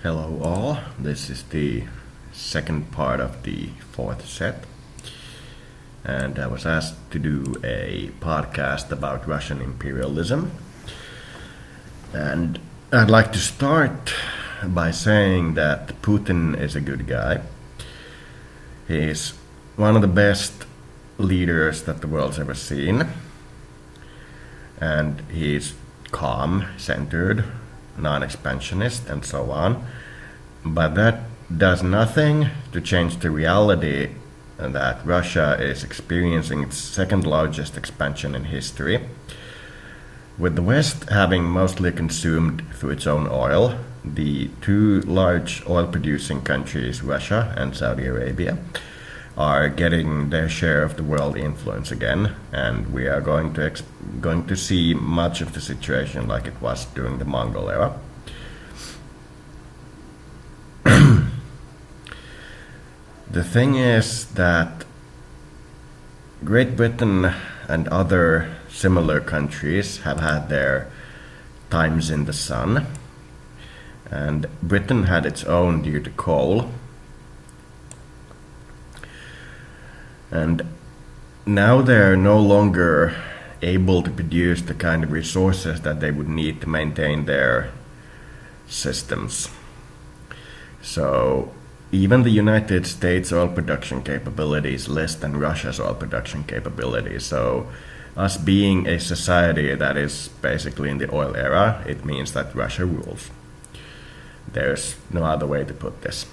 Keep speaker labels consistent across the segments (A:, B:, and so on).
A: Hello all, this is the second part of the fourth set, and I was asked to do a podcast about Russian imperialism. And I'd like to start by saying that Putin is a good guy. He's one of the best leaders that the world's ever seen, and he's calm, centered, non-expansionist, and so on. But that does nothing to change the reality that Russia is experiencing its second largest expansion in history, with the West having mostly consumed through its own oil. The two large oil-producing countries, Russia and Saudi Arabia, are getting their share of the world influence again, and we are going to see much of the situation like it was during the Mongol era. The thing is that Great Britain and other similar countries have had their times in the sun, and Britain had its own due to coal. And now they're no longer able to produce the kind of resources that they would need to maintain their systems. So even the United States oil production capability is less than Russia's oil production capability. So us being a society that is basically in the oil era, it means that Russia rules. There's no other way to put this.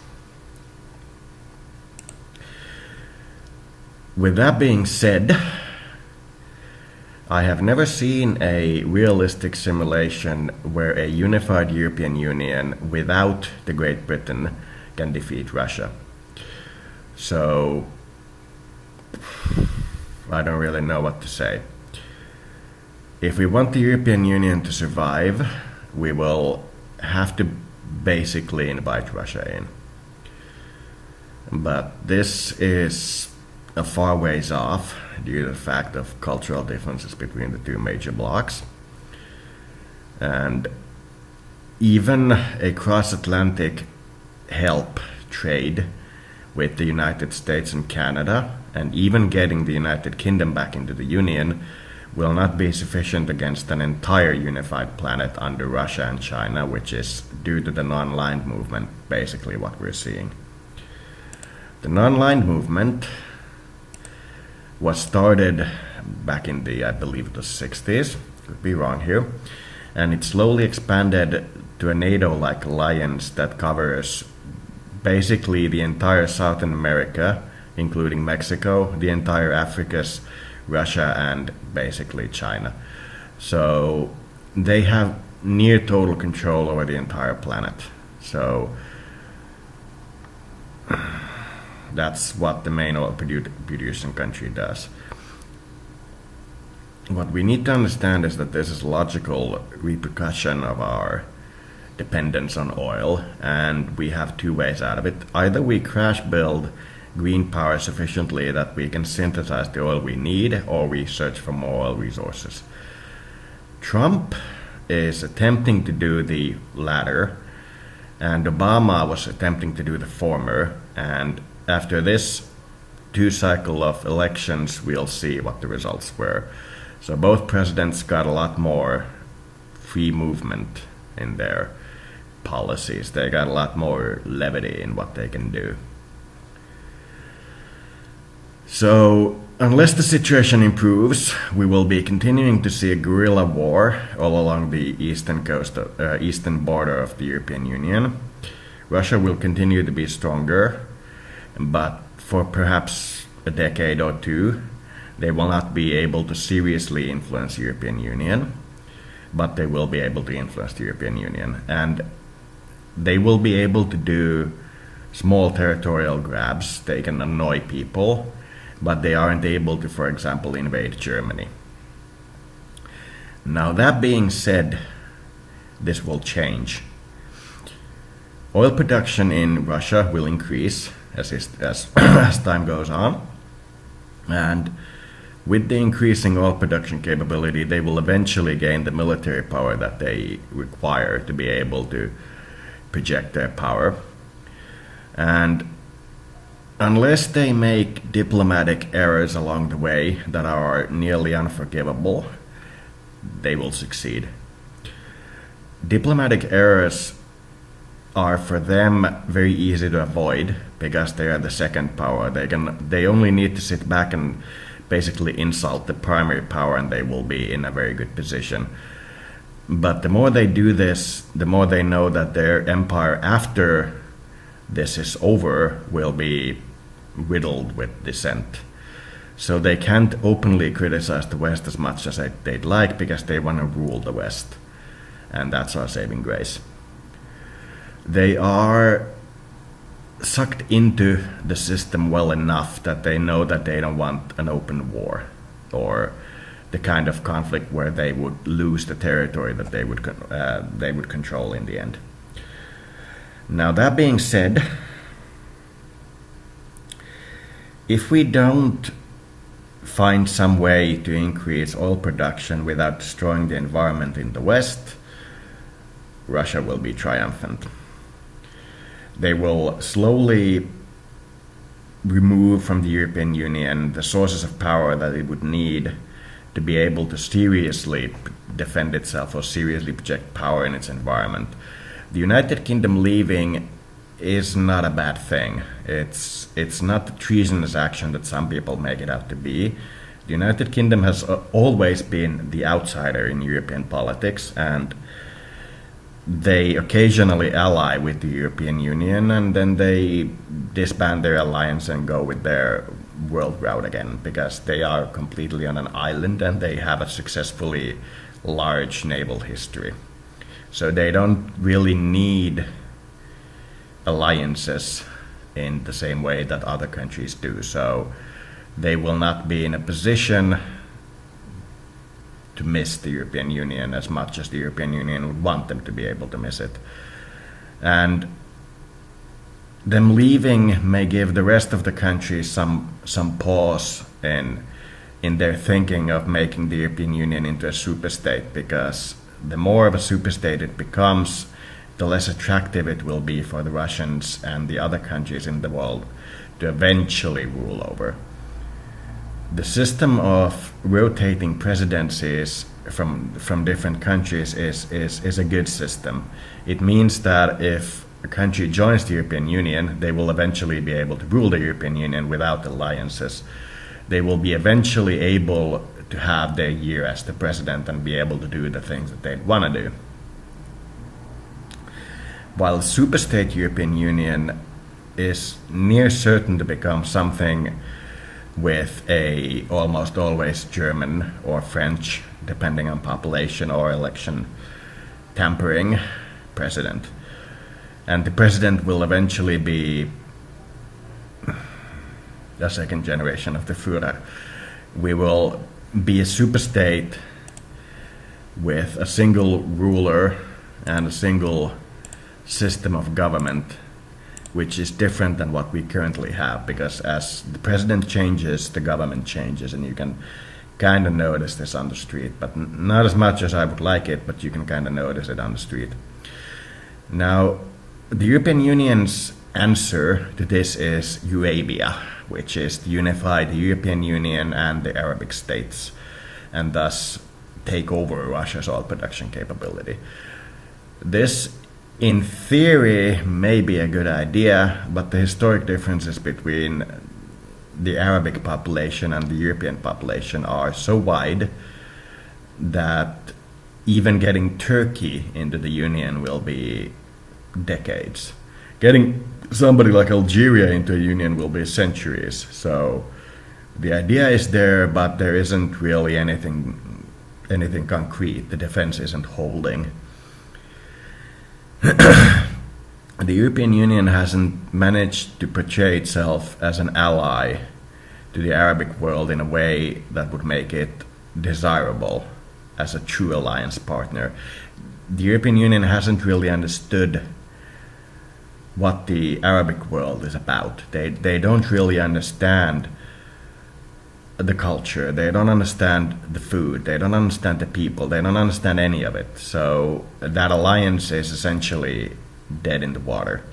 A: With that being said, I have never seen a realistic simulation where a unified European Union without the Great Britain can defeat Russia. So I don't really know what to say. If we want the European Union to survive, we will have to basically invite Russia in. But this is a far ways off due to the fact of cultural differences between the two major blocs. And even a cross-Atlantic help trade with the United States and Canada, and even getting the United Kingdom back into the Union, will not be sufficient against an entire unified planet under Russia and China, which is, due to the non-aligned movement, basically what we're seeing. The non-aligned movement was started back in the, I believe it was 60s, could be wrong here, and it slowly expanded to a NATO-like alliance that covers basically the entire Southern America, including Mexico, the entire Africas, Russia, and basically China. So they have near total control over the entire planet. So that's what the main oil producing country does. What we need to understand is that this is a logical repercussion of our dependence on oil, and we have two ways out of it. Either we crash build green power sufficiently that we can synthesize the oil we need, or we search for more oil resources. Trump is attempting to do the latter, and Obama was attempting to do the former, and after this two-cycle of elections, we'll see what the results were. So both presidents got a lot more free movement in their policies. They got a lot more levity in what they can do. So unless the situation improves, we will be continuing to see a guerrilla war all along the eastern border of the European Union. Russia will continue to be stronger, but for perhaps a decade or two, they will not be able to seriously influence the European Union, but they will be able to influence the European Union. And they will be able to do small territorial grabs. They can annoy people, but they aren't able to, for example, invade Germany. Now, that being said, this will change. Oil production in Russia will increase as time goes on, and with the increasing oil production capability, they will eventually gain the military power that they require to be able to project their power. And unless they make diplomatic errors along the way that are nearly unforgivable, they will succeed. Diplomatic errors are for them very easy to avoid because they are the second power. They only need to sit back and basically insult the primary power and they will be in a very good position. But the more they do this, the more they know that their empire after this is over will be riddled with dissent. So they can't openly criticize the West as much as they'd like because they want to rule the West. And that's our saving grace. They are sucked into the system well enough that they know that they don't want an open war or the kind of conflict where they would lose the territory that they would control in the end. Now that being said, if we don't find some way to increase oil production without destroying the environment in the West, Russia will be triumphant. They will slowly remove from the European Union the sources of power that it would need to be able to seriously defend itself or seriously project power in its environment. The United Kingdom leaving is not a bad thing. It's not the treasonous action that some people make it out to be. The United Kingdom has always been the outsider in European politics, and they occasionally ally with the European Union and then they disband their alliance and go with their world route again because they are completely on an island and they have a successfully large naval history. So they don't really need alliances in the same way that other countries do. So they will not be in a position to miss the European Union as much as the European Union would want them to be able to miss it. And them leaving may give the rest of the countries some pause in their thinking of making the European Union into a superstate, because the more of a superstate it becomes, the less attractive it will be for the Russians and the other countries in the world to eventually rule over. The system of rotating presidencies from different countries is a good system. It means that if a country joins the European Union, they will eventually be able to rule the European Union without alliances. They will be eventually able to have their year as the president and be able to do the things that they want to do. While the superstate European Union is near certain to become something with a almost always German or French, depending on population or election, tampering president. And the president will eventually be the second generation of the Führer. We will be a superstate with a single ruler and a single system of government, which is different than what we currently have, because as the president changes, the government changes, and you can kind of notice this on the street, but not as much as I would like it, but you can kind of notice it on the street. Now, the European Union's answer to this is Eurabia, which is to unify the European Union and the Arabic states, and thus take over Russia's oil production capability. This, in theory, may be a good idea, but the historic differences between the Arabic population and the European population are so wide that even getting Turkey into the Union will be decades. Getting somebody like Algeria into a union will be centuries. So the idea is there, but there isn't really anything concrete. The defense isn't holding. The European Union hasn't managed to portray itself as an ally to the Arabic world in a way that would make it desirable as a true alliance partner. The European Union hasn't really understood what the Arabic world is about. They don't really understand the culture, they don't understand the food, they don't understand the people, they don't understand any of it. So that alliance is essentially dead in the water.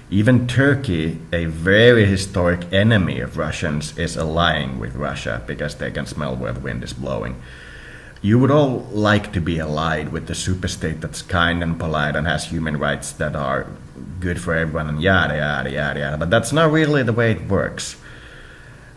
A: Even Turkey, a very historic enemy of Russians, is allying with Russia because they can smell where the wind is blowing. You would all like to be allied with the superstate that's kind and polite and has human rights that are good for everyone and yada yada yada yada, but that's not really the way it works.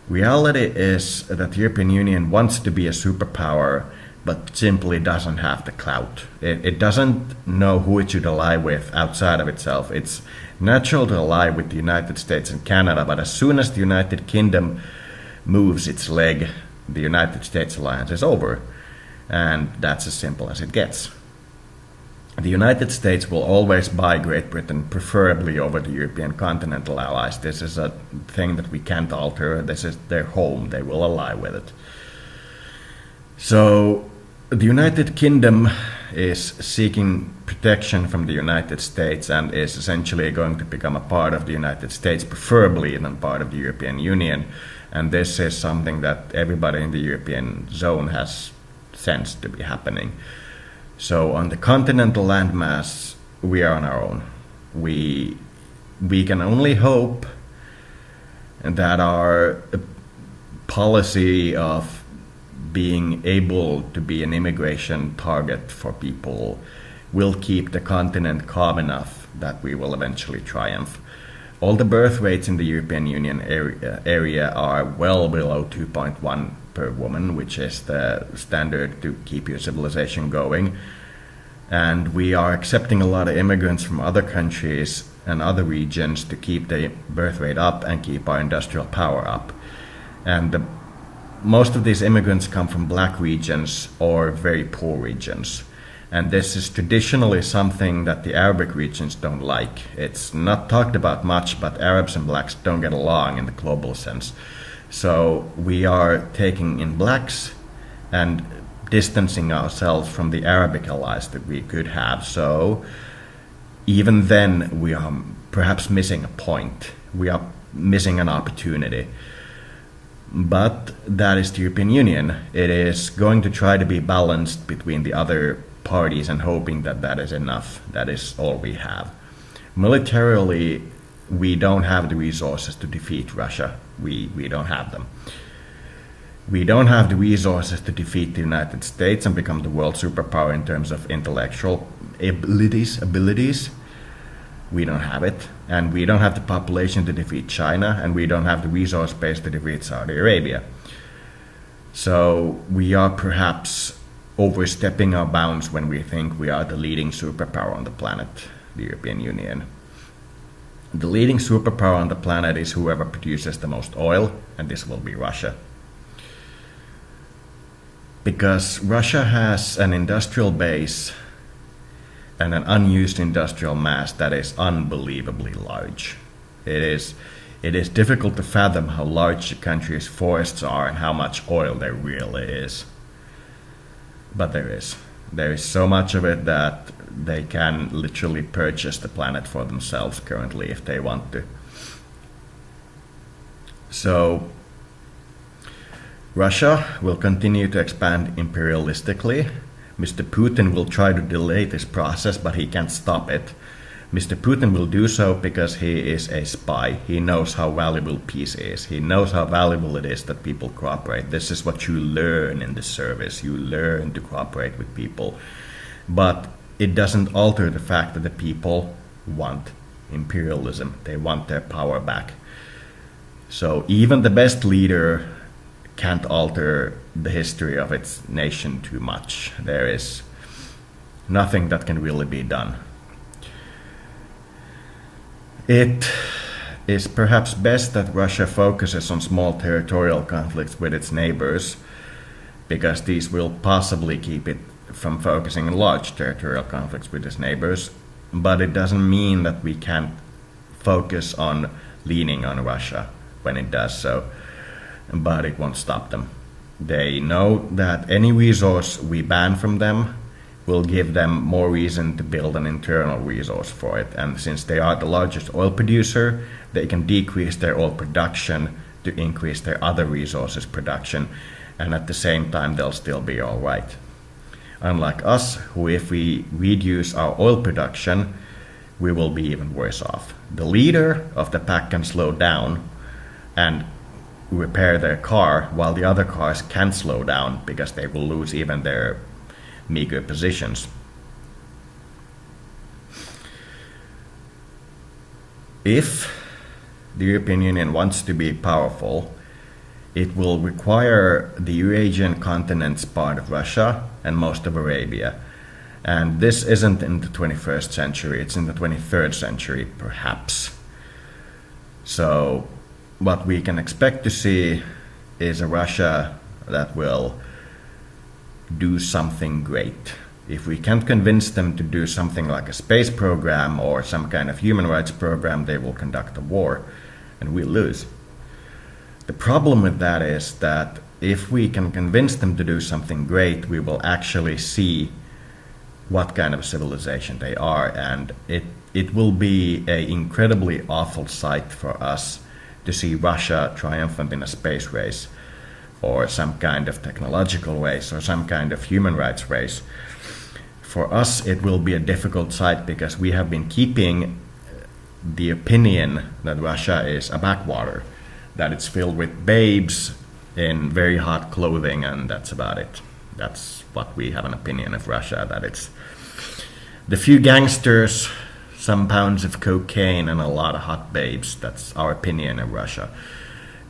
A: Reality is that the European Union wants to be a superpower, but simply doesn't have the clout. It doesn't know who it should ally with outside of itself. It's natural to ally with the United States and Canada, but as soon as the United Kingdom moves its leg, the United States alliance is over. And that's as simple as it gets. The United States will always buy Great Britain, preferably over the European continental allies. This is a thing that we can't alter. This is their home. They will ally with it. So the United Kingdom is seeking protection from the United States and is essentially going to become a part of the United States, preferably than part of the European Union. And this is something that everybody in the European zone has sensed to be happening. So on the continental landmass, we are on our own. We can only hope that our policy of being able to be an immigration target for people will keep the continent calm enough that we will eventually triumph. All the birth rates in the European Union area are well below 2.1 per woman, which is the standard to keep your civilization going. And we are accepting a lot of immigrants from other countries and other regions to keep the birth rate up and keep our industrial power up. And most of these immigrants come from black regions or very poor regions. And this is traditionally something that the Arabic regions don't like. It's not talked about much, but Arabs and blacks don't get along in the global sense. So we are taking in blacks and distancing ourselves from the Arabic allies that we could have. So even then we are perhaps missing a point. We are missing an opportunity. But that is the European Union. It is going to try to be balanced between the other parties and hoping that that is enough. That is all we have. Militarily, we don't have the resources to defeat Russia. We don't have them. We don't have the resources to defeat the United States and become the world superpower in terms of intellectual abilities. We don't have it. And we don't have the population to defeat China, and we don't have the resource base to defeat Saudi Arabia. So we are perhaps overstepping our bounds when we think we are the leading superpower on the planet, the European Union. The leading superpower on the planet is whoever produces the most oil, and this will be Russia. Because Russia has an industrial base and an unused industrial mass that is unbelievably large. It is difficult to fathom how large the country's forests are and how much oil there really is. But there is. There is so much of it that they can literally purchase the planet for themselves currently if they want to. So Russia will continue to expand imperialistically. Mr. Putin will try to delay this process, but he can't stop it. Mr. Putin will do so because he is a spy. He knows how valuable peace is. He knows how valuable it is that people cooperate. This is what you learn in the service. You learn to cooperate with people. But it doesn't alter the fact that the people want imperialism. They want their power back. So even the best leader can't alter the history of its nation too much. There is nothing that can really be done. It is perhaps best that Russia focuses on small territorial conflicts with its neighbors, because these will possibly keep it from focusing on large territorial conflicts with its neighbors. But it doesn't mean that we can't focus on leaning on Russia when it does so. But it won't stop them. They know that any resource we ban from them will give them more reason to build an internal resource for it. And since they are the largest oil producer, they can decrease their oil production to increase their other resources production. And at the same time, they'll still be all right. Unlike us, who if we reduce our oil production, we will be even worse off. The leader of the pack can slow down and repair their car, while the other cars can't slow down because they will lose even their meager positions. If the European Union wants to be powerful, it will require the Eurasian continent's part of Russia and most of Arabia. And this isn't in the 21st century, it's in the 23rd century, perhaps. So what we can expect to see is a Russia that will do something great. If we can't convince them to do something like a space program or some kind of human rights program, they will conduct a war and we'll lose. The problem with that is that if we can convince them to do something great, we will actually see what kind of civilization they are, and it will be an incredibly awful sight for us to see Russia triumphant in a space race or some kind of technological race or some kind of human rights race. For us, it will be a difficult sight because we have been keeping the opinion that Russia is a backwater, that it's filled with babes in very hot clothing, and that's about it. That's what we have an opinion of Russia, that it's the few gangsters, some pounds of cocaine, and a lot of hot babes. That's our opinion of Russia.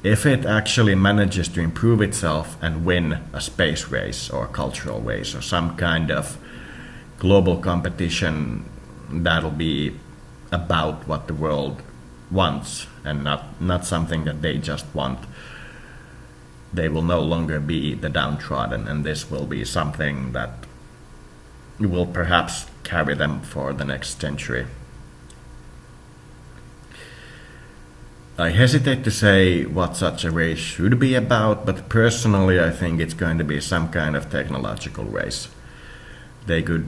A: If it actually manages to improve itself and win a space race or a cultural race or some kind of global competition, that'll be about what the world wants and not something that they just want. They will no longer be the downtrodden, and this will be something that will perhaps carry them for the next century. I hesitate to say what such a race should be about, but personally I think it's going to be some kind of technological race. They could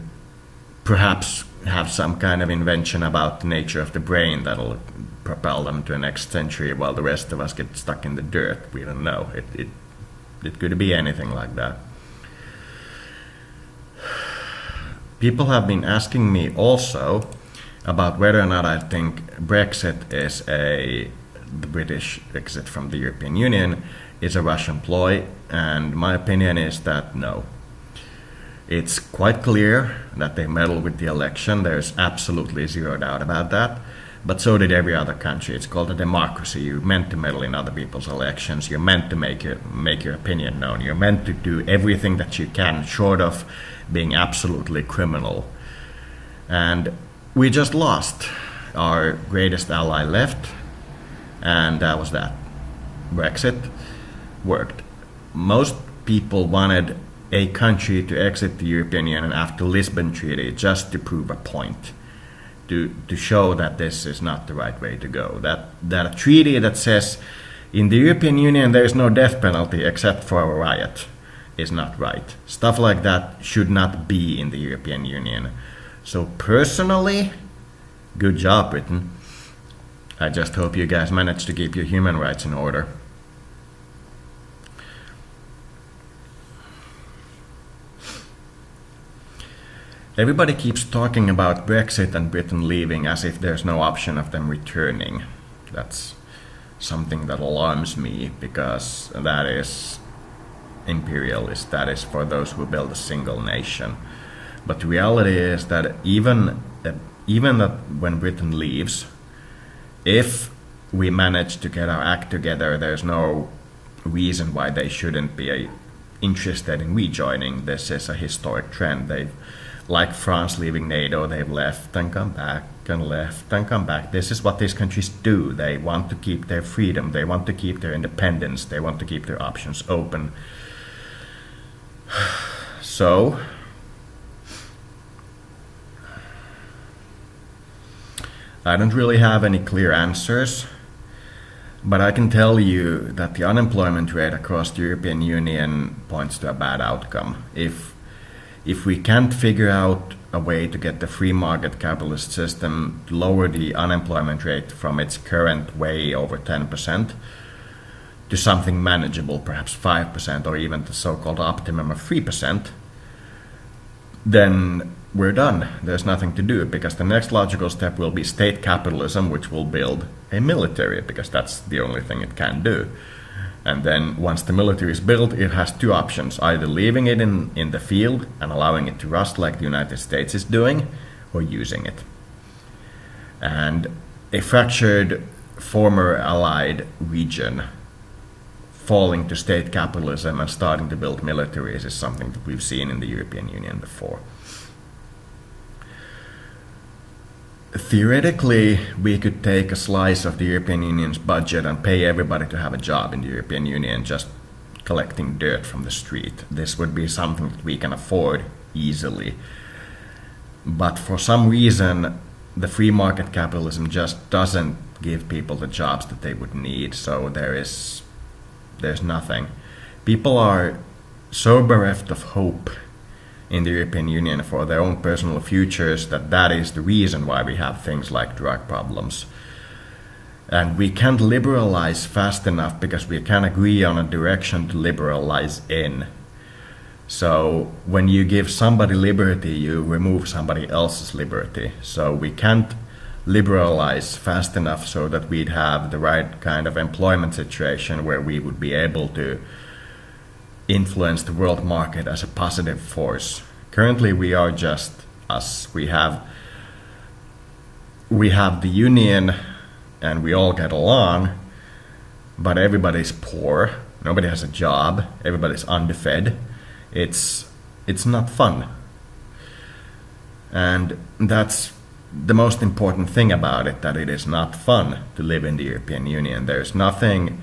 A: perhaps have some kind of invention about the nature of the brain that'll propel them to the next century while the rest of us get stuck in the dirt. We don't know. It could be anything like that. People have been asking me also about whether or not I think Brexit is the British exit from the European Union is a Russian ploy, and my opinion is that no. It's quite clear that they meddled with the election. There's absolutely zero doubt about that. But so did every other country. It's called a democracy. You're meant to meddle in other people's elections. You're meant to make your opinion known. You're meant to do everything that you can, short of being absolutely criminal. And we just lost. Our greatest ally left, and that was that. Brexit worked. Most people wanted a country to exit the European Union after the Lisbon Treaty just to prove a point. To show that this is not the right way to go. That a treaty that says in the European Union there is no death penalty except for a riot is not right. Stuff like that should not be in the European Union. So personally, good job, Britain. I just hope you guys manage to keep your human rights in order. Everybody keeps talking about Brexit and Britain leaving as if there's no option of them returning. That's something that alarms me, because that is imperialist. That is for those who build a single nation. But the reality is that even that when Britain leaves, if we manage to get our act together, there's no reason why they shouldn't be interested in rejoining. This is a historic trend. Like France leaving NATO, they've left and come back and left and come back. This is what these countries do. They want to keep their freedom. They want to keep their independence. They want to keep their options open. So, I don't really have any clear answers, but I can tell you that the unemployment rate across the European Union points to a bad outcome. If we can't figure out a way to get the free market capitalist system to lower the unemployment rate from its current way over 10% to something manageable, perhaps 5%, or even the so-called optimum of 3%, then we're done. There's nothing to do because the next logical step will be state capitalism, which will build a military because that's the only thing it can do. And then once the military is built, it has two options, either leaving it in the field and allowing it to rust like the United States is doing, or using it. And a fractured former allied region falling to state capitalism and starting to build militaries is something that we've seen in the European Union before. Theoretically, we could take a slice of the European Union's budget and pay everybody to have a job in the European Union just collecting dirt from the street. This would be something that we can afford easily. But for some reason, the free market capitalism just doesn't give people the jobs that they would need, so there's nothing. People are so bereft of hope in the European Union for their own personal futures that is the reason why we have things like drug problems. And we can't liberalize fast enough because we can't agree on a direction to liberalize in. So when you give somebody liberty, you remove somebody else's liberty. So we can't liberalize fast enough so that we'd have the right kind of employment situation where we would be able to influence the world market as a positive force. Currently we are just us. We have the union and we all get along, but everybody's poor, nobody has a job, everybody's underfed. It's not fun. And that's the most important thing about it, that it is not fun to live in the European Union. There's nothing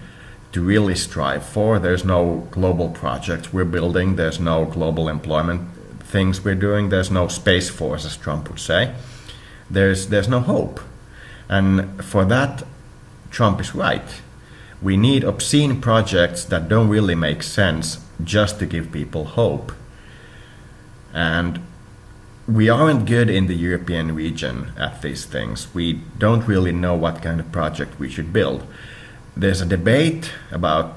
A: to really strive for. There's no global projects we're building. There's no global employment things we're doing. There's no space force, as Trump would say. There's no hope. And for that, Trump is right. We need obscene projects that don't really make sense just to give people hope. And we aren't good in the European region at these things. We don't really know what kind of project we should build. There's a debate about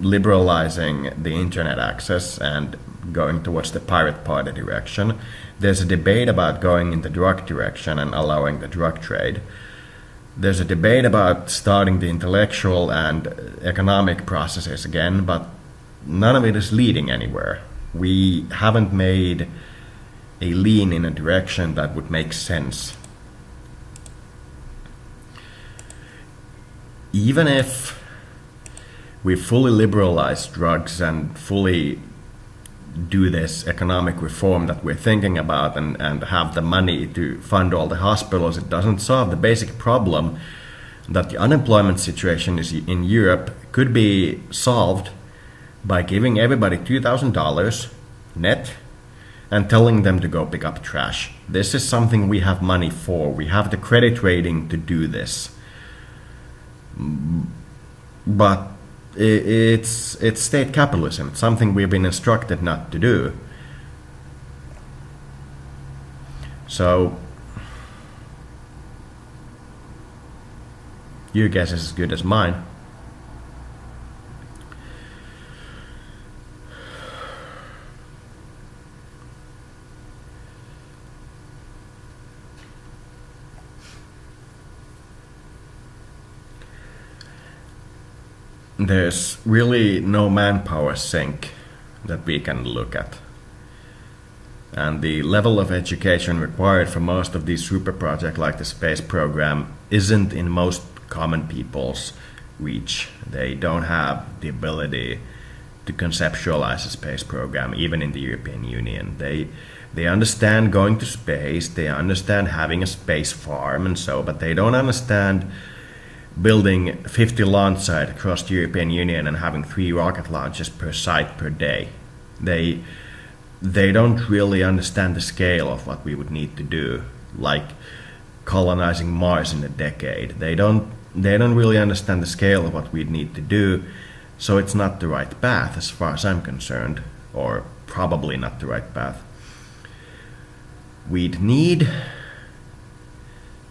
A: liberalizing the internet access and going towards the pirate party direction. There's a debate about going in the drug direction and allowing the drug trade. There's a debate about starting the intellectual and economic processes again, but none of it is leading anywhere. We haven't made a lean in a direction that would make sense. Even if we fully liberalize drugs and fully do this economic reform that we're thinking about and have the money to fund all the hospitals, it doesn't solve the basic problem that the unemployment situation in Europe could be solved by giving everybody $2,000 net and telling them to go pick up trash. This is something we have money for. We have the credit rating to do this. But it's state capitalism. It's something we've been instructed not to do. So your guess is as good as mine. There's really no manpower sink that we can look at. And the level of education required for most of these super projects like the space program isn't in most common people's reach. They don't have the ability to conceptualize a space program, even in the European Union. They understand going to space, they understand having a space farm and so, but they don't understand building 50 launch sites across the European Union and having 3 rocket launches per site per day. They don't really understand the scale of what we would need to do, like colonizing Mars in a decade. They don't really understand the scale of what we'd need to do, so it's not the right path as far as I'm concerned, or probably not the right path. We'd need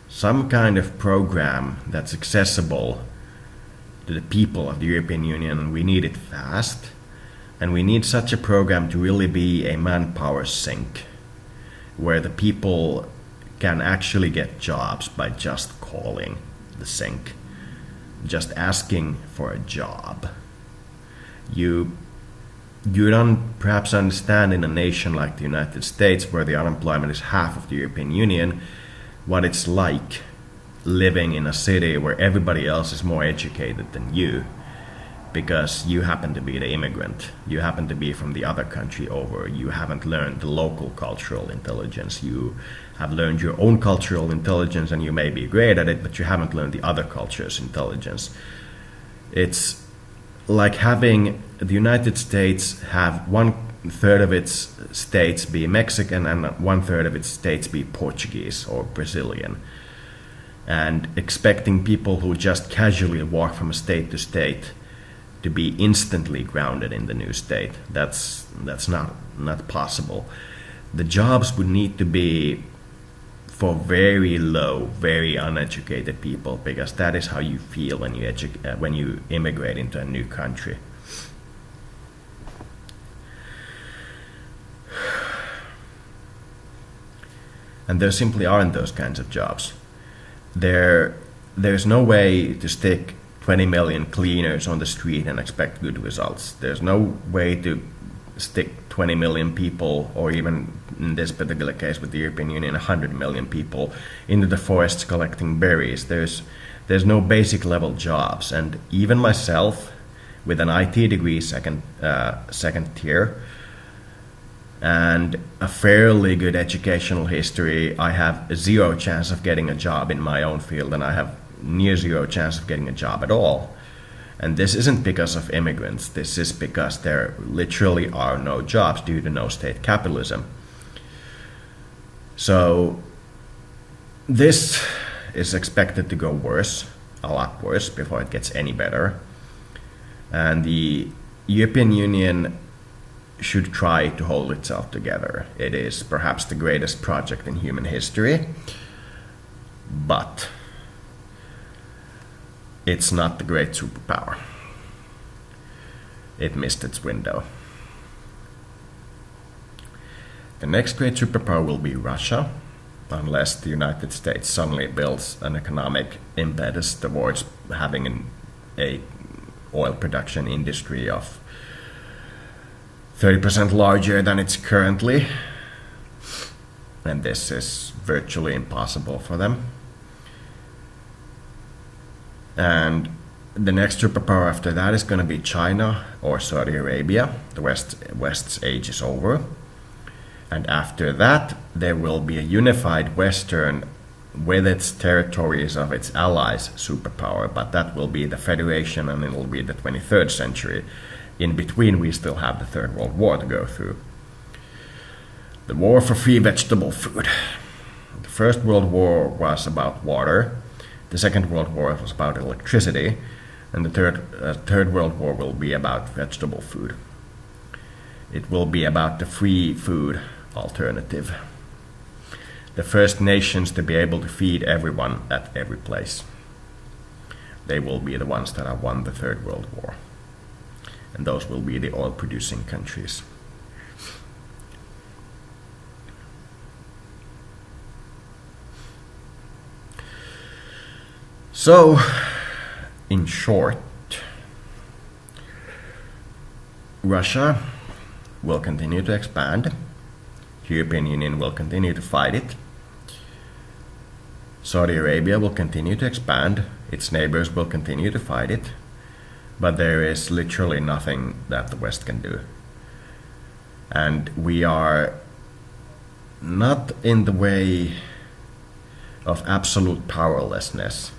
A: some kind of program that's accessible to the people of the European Union, and we need it fast. And we need such a program to really be a manpower sink. where the people can actually get jobs by just calling the sink, just asking for a job. You don't perhaps understand in a nation like the United States, where the unemployment is half of the European Union, what it's like living in a city where everybody else is more educated than you, because you happen to be the immigrant. You happen to be from the other country over. You haven't learned the local cultural intelligence. You have learned your own cultural intelligence, and you may be great at it, but you haven't learned the other culture's intelligence. It's like having the United States have 1/3 of its states be Mexican and 1/3 of its states be Portuguese or Brazilian, and expecting people who just casually walk from state to state to be instantly grounded in the new state. That's not possible. The jobs would need to be for very low, very uneducated people, because that is how you feel when you immigrate into a new country. And there simply aren't those kinds of jobs. There's no way to stick 20 million cleaners on the street and expect good results. There's no way to stick 20 million people, or even in this particular case with the European Union, 100 million people into the forests collecting berries. There's no basic level jobs. And even myself, with an IT degree second tier, and a fairly good educational history, I have zero chance of getting a job in my own field, and I have near zero chance of getting a job at all. And this isn't because of immigrants. This is because there literally are no jobs due to no state capitalism. So this is expected to go worse, a lot worse, before it gets any better. And the European Union should try to hold itself together. It is perhaps the greatest project in human history, but it's not the great superpower. It missed its window. The next great superpower will be Russia, unless the United States suddenly builds an economic impetus towards having a oil production industry of 30% larger than it's currently. And this is virtually impossible for them. And the next superpower after that is going to be China or Saudi Arabia. The West's age is over. And after that, there will be a unified Western with its territories of its allies superpower, but that will be the Federation, and it will be the 23rd century. In between, we still have the Third World War to go through. The war for free vegetable food. The First World War was about water. The Second World War was about electricity, and the Third World War will be about vegetable food. It will be about the free food alternative. The first nations to be able to feed everyone at every place. They will be the ones that have won the Third World War. And those will be the oil-producing countries. So, in short, Russia will continue to expand. The European Union will continue to fight it. Saudi Arabia will continue to expand. Its neighbors will continue to fight it. But there is literally nothing that the West can do. And we are not in the way of absolute powerlessness,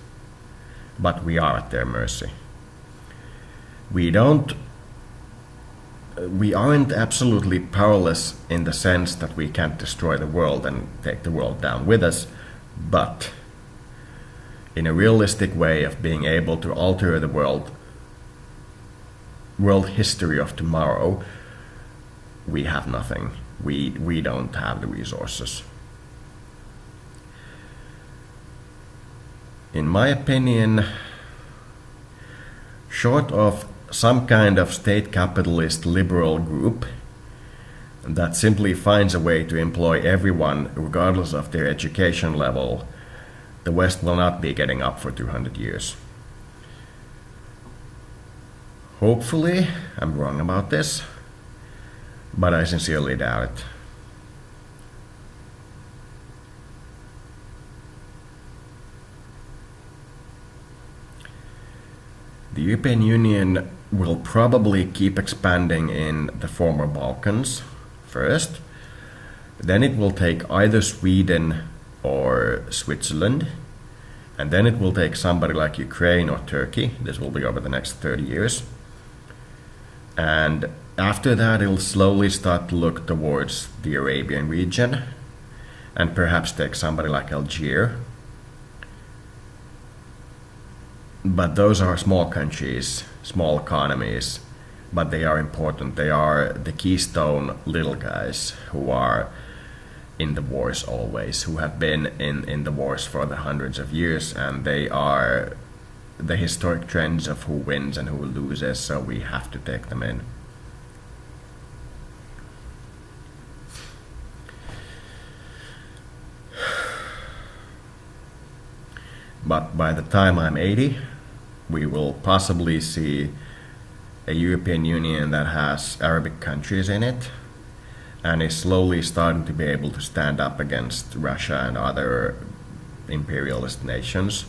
A: but we are at their mercy. We aren't absolutely powerless in the sense that we can't destroy the world and take the world down with us, but in a realistic way of being able to alter the world history of tomorrow, we have nothing. We don't have the resources. In my opinion, short of some kind of state capitalist liberal group that simply finds a way to employ everyone regardless of their education level, the West will not be getting up for 200 years. Hopefully, I'm wrong about this, but I sincerely doubt it. The European Union will probably keep expanding in the former Balkans first. Then it will take either Sweden or Switzerland. And then it will take somebody like Ukraine or Turkey. This will be over the next 30 years. And after that, it'll slowly start to look towards the Arabian region and perhaps take somebody like Algeria. But those are small countries, small economies, but they are important. They are the keystone little guys who are in the wars always, who have been in the wars for the hundreds of years, and they are the historic trends of who wins and who loses, so we have to take them in. But by the time I'm 80, we will possibly see a European Union that has Arabic countries in it and is slowly starting to be able to stand up against Russia and other imperialist nations.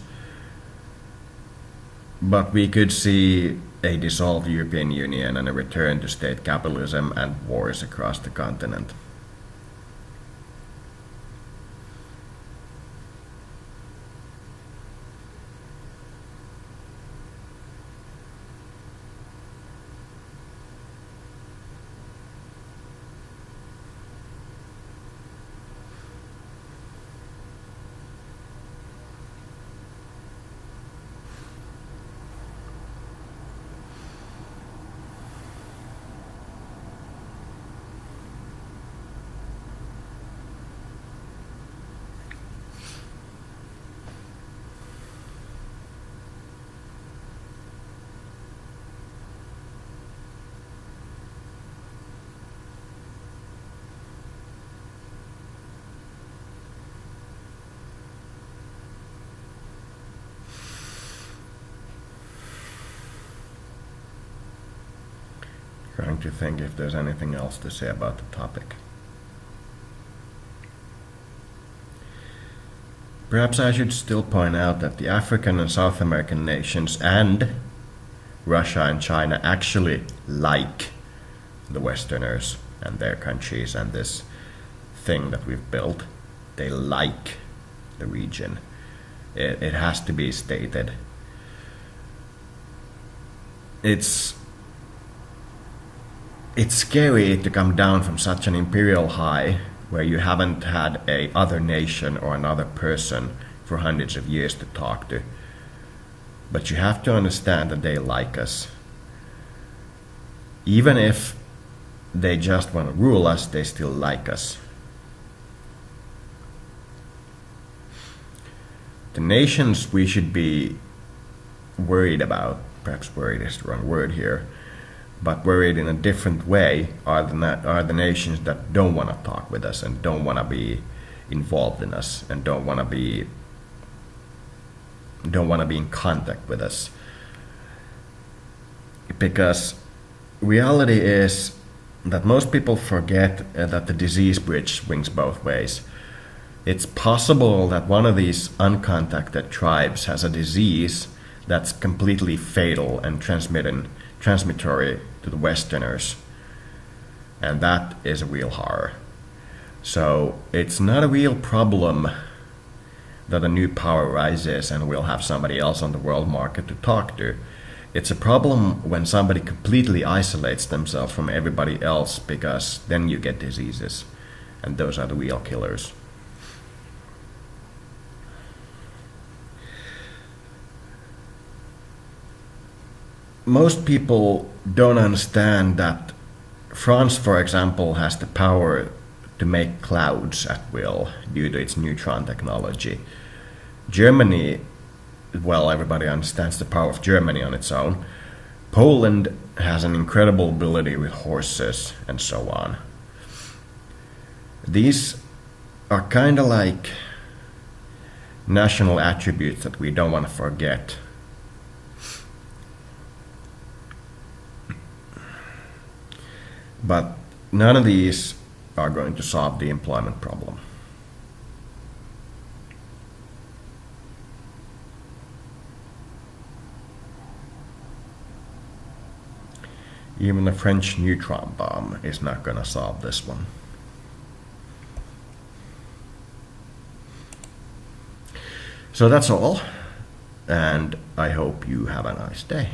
A: But we could see a dissolved European Union and a return to state capitalism and wars across the continent. Trying to think if there's anything else to say about the topic. Perhaps I should still point out that the African and South American nations and Russia and China actually like the Westerners and their countries and this thing that we've built. They like the region. It has to be stated. It's scary to come down from such an imperial high where you haven't had a other nation or another person for hundreds of years to talk to. But you have to understand that they like us. Even if they just want to rule us, they still like us. The nations we should be worried about, perhaps worried is the wrong word here, but worried in a different way are the nations that don't want to talk with us and don't want to be involved in us and don't want to be in contact with us. Because reality is that most people forget that the disease bridge swings both ways. It's possible that one of these uncontacted tribes has a disease that's completely fatal and transmittory to the Westerners, and that is a real horror. So it's not a real problem that a new power rises and we'll have somebody else on the world market to talk to. It's a problem when somebody completely isolates themselves from everybody else, because then you get diseases, and those are the real killers. Most people don't understand that France, for example, has the power to make clouds at will due to its neutron technology. Germany, well, everybody understands the power of Germany on its own. Poland has an incredible ability with horses and so on. These are kind of like national attributes that we don't want to forget. But none of these are going to solve the employment problem. Even the French neutron bomb is not going to solve this one. So that's all, and I hope you have a nice day.